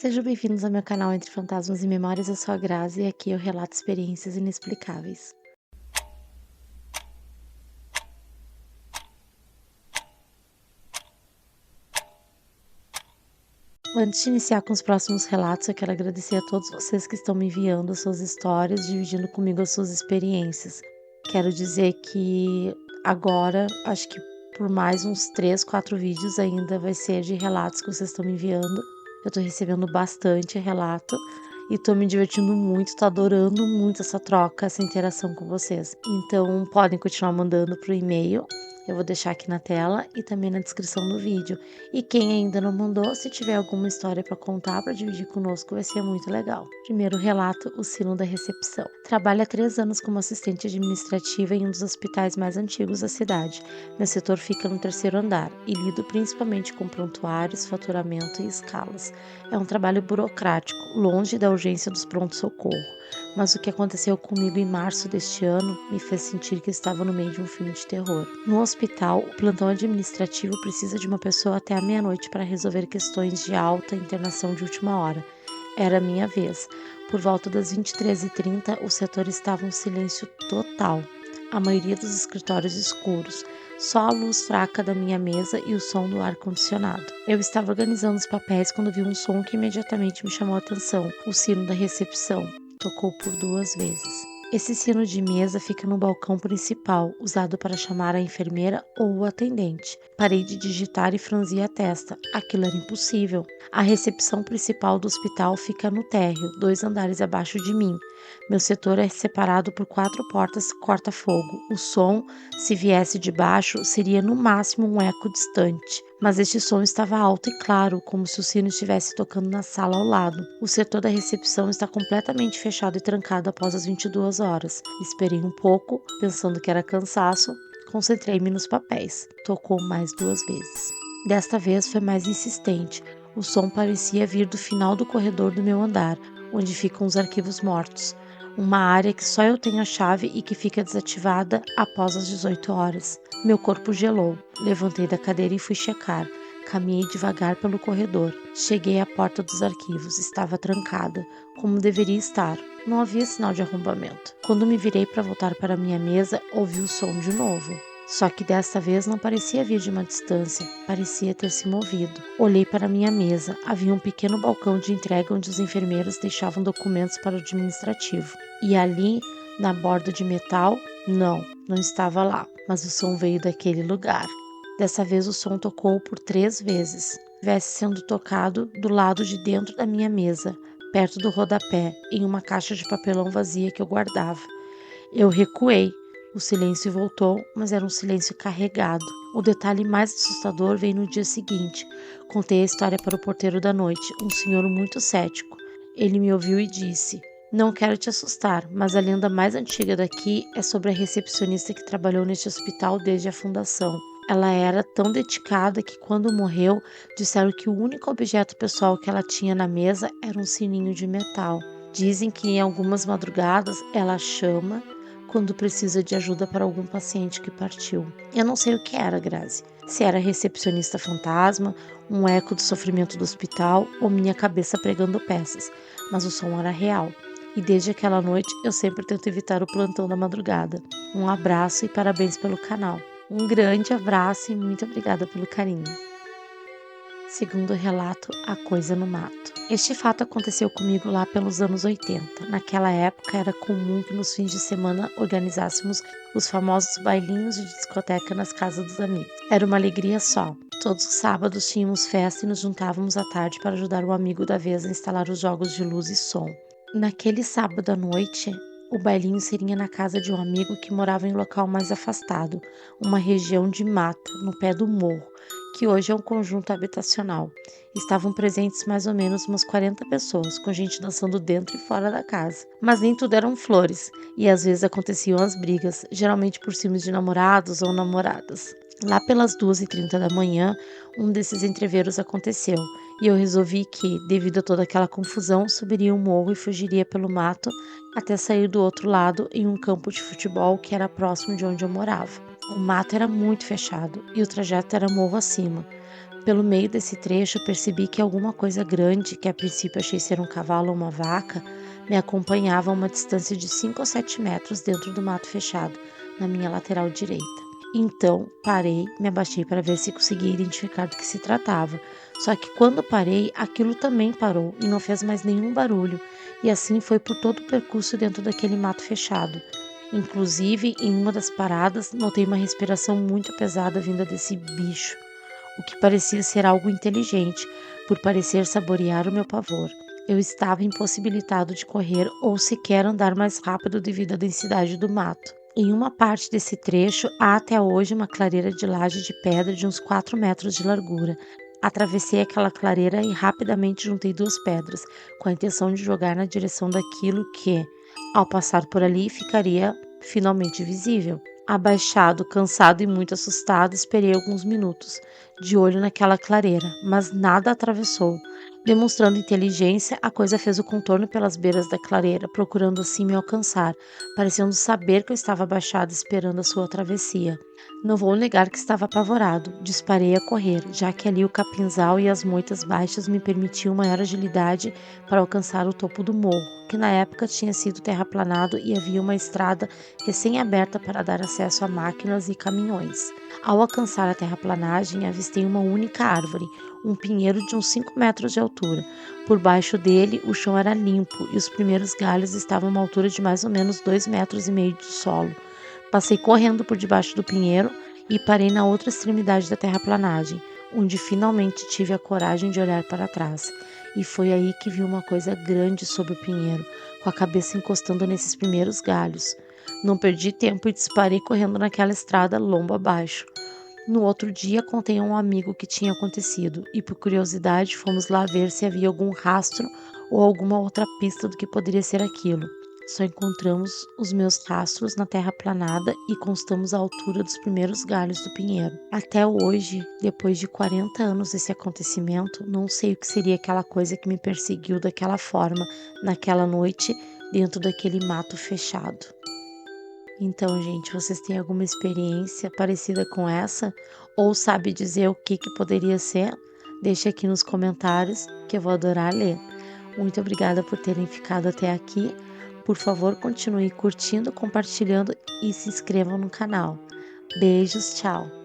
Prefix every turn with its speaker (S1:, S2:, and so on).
S1: Sejam bem-vindos ao meu canal Entre Fantasmas e Memórias, eu sou a Grazi e aqui eu relato experiências inexplicáveis. Antes de iniciar com os próximos relatos, eu quero agradecer a todos vocês que estão me enviando as suas histórias, dividindo comigo as suas experiências. Quero dizer que agora, acho que por mais uns 3, 4 vídeos ainda vai ser de relatos que vocês estão me enviando. Eu tô recebendo bastante relato e tô me divertindo muito, tô adorando muito essa troca, essa interação com vocês. Então podem continuar mandando pro e-mail, eu vou deixar aqui na tela e também na descrição do vídeo. E quem ainda não mandou, se tiver alguma história para contar, para dividir conosco, vai ser muito legal. Primeiro relato, o sino da recepção. Trabalho há 3 anos como assistente administrativa em um dos hospitais mais antigos da cidade. Meu setor fica no 3º andar e lido principalmente com prontuários, faturamento e escalas. É um trabalho burocrático, longe da urgência dos pronto-socorro. Mas o que aconteceu comigo em março deste ano me fez sentir que estava no meio de um filme de terror. No hospital, o plantão administrativo precisa de uma pessoa até a meia-noite para resolver questões de alta e internação de última hora. Era a minha vez. Por volta das 23h30, o setor estava em silêncio total. A maioria dos escritórios escuros, só a luz fraca da minha mesa e o som do ar-condicionado. Eu estava organizando os papéis quando vi um som que imediatamente me chamou a atenção: o sino da recepção. Tocou por 2 vezes. Esse sino de mesa fica no balcão principal, usado para chamar a enfermeira ou o atendente. Parei de digitar e franzi a testa. Aquilo era impossível. A recepção principal do hospital fica no térreo, 2 andares abaixo de mim. Meu setor é separado por 4 portas corta-fogo. O som, se viesse de baixo, seria no máximo um eco distante. Mas este som estava alto e claro, como se o sino estivesse tocando na sala ao lado. O setor da recepção está completamente fechado e trancado após as 22 horas. Esperei um pouco, pensando que era cansaço, concentrei-me nos papéis. Tocou mais 2 vezes. Desta vez foi mais insistente. O som parecia vir do final do corredor do meu andar, onde ficam os arquivos mortos. Uma área que só eu tenho a chave e que fica desativada após as 18 horas. Meu corpo gelou. Levantei da cadeira e fui checar. Caminhei devagar pelo corredor. Cheguei à porta dos arquivos. Estava trancada, como deveria estar. Não havia sinal de arrombamento. Quando me virei para voltar para minha mesa, ouvi o som de novo. Só que desta vez não parecia vir de uma distância, parecia ter se movido. Olhei para minha mesa. Havia um pequeno balcão de entrega onde os enfermeiros deixavam documentos para o administrativo. E ali, na borda de metal, não estava lá, mas o som veio daquele lugar. Dessa vez o som tocou por 3 vezes. Estivesse sendo tocado do lado de dentro da minha mesa, perto do rodapé, em uma caixa de papelão vazia que eu guardava. Eu recuei. O silêncio voltou, mas era um silêncio carregado. O detalhe mais assustador veio no dia seguinte. Contei a história para o porteiro da noite, um senhor muito cético. Ele me ouviu e disse: "Não quero te assustar, mas a lenda mais antiga daqui é sobre a recepcionista que trabalhou neste hospital desde a fundação. Ela era tão dedicada que, quando morreu, disseram que o único objeto pessoal que ela tinha na mesa era um sininho de metal. Dizem que em algumas madrugadas ela chama quando precisa de ajuda para algum paciente que partiu. Eu não sei o que era, Grazi. Se era recepcionista fantasma, um eco do sofrimento do hospital ou minha cabeça pregando peças, mas o som era real. E desde aquela noite eu sempre tento evitar o plantão da madrugada. Um abraço e parabéns pelo canal." Um grande abraço e muito obrigada pelo carinho. Segundo relato, a coisa no mato. Este fato aconteceu comigo lá pelos anos 80. Naquela época era comum que nos fins de semana organizássemos os famosos bailinhos de discoteca nas casas dos amigos. Era uma alegria só. Todos os sábados tínhamos festa e nos juntávamos à tarde para ajudar o amigo da vez a instalar os jogos de luz e som. Naquele sábado à noite, o bailinho seria na casa de um amigo que morava em um local mais afastado, uma região de mata, no pé do morro, que hoje é um conjunto habitacional. Estavam presentes mais ou menos umas 40 pessoas, com gente dançando dentro e fora da casa. Mas nem tudo eram flores, e às vezes aconteciam as brigas, geralmente por ciúmes de namorados ou namoradas. Lá pelas 2h30 da manhã, um desses entreveros aconteceu, e eu resolvi que, devido a toda aquela confusão, subiria o morro e fugiria pelo mato até sair do outro lado em um campo de futebol que era próximo de onde eu morava. O mato era muito fechado e o trajeto era morro acima. Pelo meio desse trecho, eu percebi que alguma coisa grande, que a princípio achei ser um cavalo ou uma vaca, me acompanhava a uma distância de 5 ou 7 metros dentro do mato fechado, na minha lateral direita. Então, parei, me abaixei para ver se conseguia identificar do que se tratava. Só que quando parei, aquilo também parou e não fez mais nenhum barulho, e assim foi por todo o percurso dentro daquele mato fechado. Inclusive, em uma das paradas, notei uma respiração muito pesada vinda desse bicho, o que parecia ser algo inteligente, por parecer saborear o meu pavor. Eu estava impossibilitado de correr ou sequer andar mais rápido devido à densidade do mato. Em uma parte desse trecho, há até hoje uma clareira de laje de pedra de uns 4 metros de largura. Atravessei aquela clareira e rapidamente juntei 2 pedras, com a intenção de jogar na direção daquilo que, ao passar por ali, ficaria finalmente visível. Abaixado, cansado e muito assustado, esperei alguns minutos, de olho naquela clareira, mas nada atravessou. Demonstrando inteligência, a coisa fez o contorno pelas beiras da clareira, procurando assim me alcançar, parecendo saber que eu estava abaixado esperando a sua travessia. Não vou negar que estava apavorado. Disparei a correr, já que ali o capinzal e as moitas baixas me permitiam maior agilidade para alcançar o topo do morro, que na época tinha sido terraplanado e havia uma estrada recém-aberta para dar acesso a máquinas e caminhões. Ao alcançar a terraplanagem, avistei uma única árvore, um pinheiro de uns 5 metros de altura. Por baixo dele, o chão era limpo e os primeiros galhos estavam a uma altura de mais ou menos 2,5 metros do solo. Passei correndo por debaixo do pinheiro e parei na outra extremidade da terraplanagem, onde finalmente tive a coragem de olhar para trás. E foi aí que vi uma coisa grande sobre o pinheiro, com a cabeça encostando nesses primeiros galhos. Não perdi tempo e disparei correndo naquela estrada lombo abaixo. No outro dia, contei a um amigo o que tinha acontecido e, por curiosidade, fomos lá ver se havia algum rastro ou alguma outra pista do que poderia ser aquilo. Só encontramos os meus rastros na terra planada e constamos à altura dos primeiros galhos do pinheiro. Até hoje, depois de 40 anos desse acontecimento, não sei o que seria aquela coisa que me perseguiu daquela forma, naquela noite, dentro daquele mato fechado. Então, gente, vocês têm alguma experiência parecida com essa? Ou sabe dizer o que poderia ser? Deixe aqui nos comentários que eu vou adorar ler. Muito obrigada por terem ficado até aqui. Por favor, continue curtindo, compartilhando e se inscrevam no canal. Beijos, tchau!